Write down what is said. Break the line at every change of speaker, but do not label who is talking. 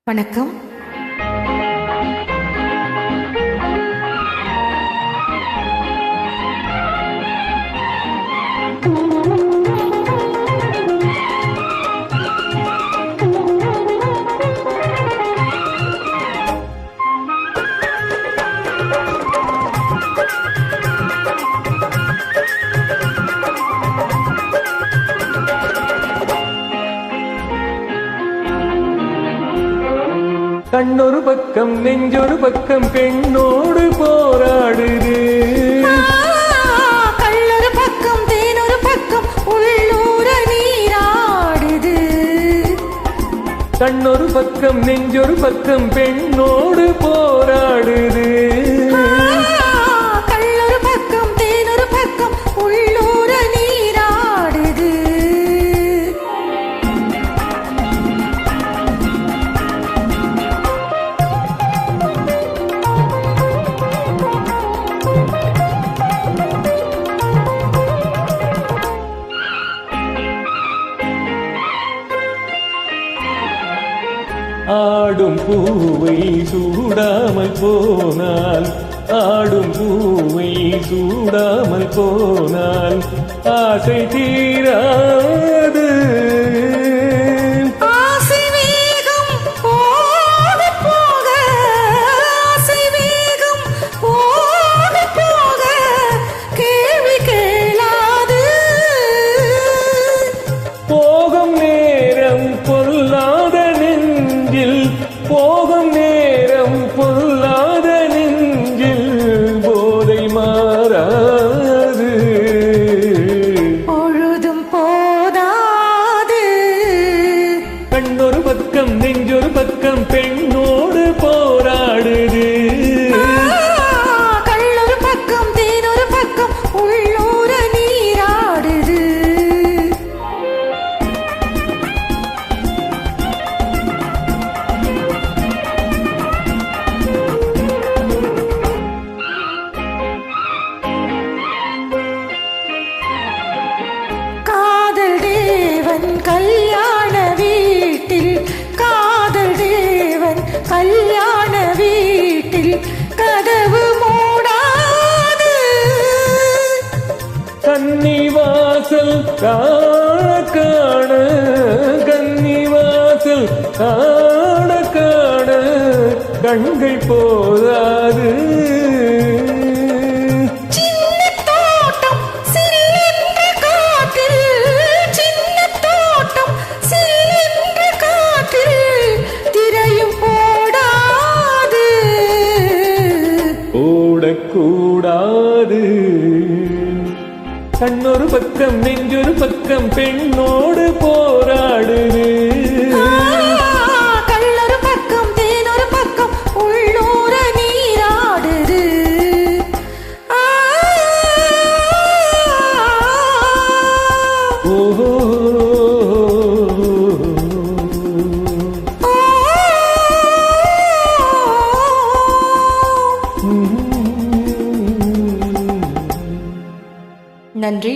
வணக்கம்.
கண்ணொரு பக்கம் நெஞ்சொரு பக்கம் பெண்ணோடு போராடுது.
கள்ளொரு பக்கம் தேனொரு பக்கம் உள்ளூர நீராடுது.
கண்ணொரு பக்கம் நெஞ்சொரு பக்கம் பெண்ணோடு போராடுது.
கள்ளொரு பக்கம் தேனொரு பக்கம் உள்ளூர நீராடுது.
ஆடும் பூவை சூடாமல் போனால், ஆடும் பூவை சூடாமல் போனால் ஆசை தீராது.
ஆசை வேகம் போக போக, ஆசை வேகம் போக போக கேள்வி கேளாது.
போகும் நேரம் பொல்லாத நெஞ்சில், போகும் நேரம் பொல்லாத நெஞ்சில் போதை மாறாது.
பொழுதும் போதாது.
கண்ணொரு பக்கம் நெஞ்சொரு பக்கம் பெண்ணோடு போராடுது.
கள்ளொரு பக்கம் தேனொரு பக்கம் உள்ளூர நீராடுது. காதல் தேவன் கல்யாண வீட்டில், காதல் தேவன் கல்யாண வீட்டில் கதவு மூடாது.
கன்னிவாசல் காண காண, கன்னிவாசல் காண காண கண்கள் போதாது.
சின்ன தோட்டம் சில்லென்ற காற்றில், சின்ன தோட்டம் சில்லென்ற காற்றில் திரையும் போடாது.
ஓடக்கூடாது. கண்ணொரு பக்கம் நெஞ்சொரு பக்கம் பெண்ணோடு போராடுது.
கள்ளொரு பக்கம் தேனொரு பக்கம் உள்ளூர நீராடுது.
ஓஹோ
நன்றி.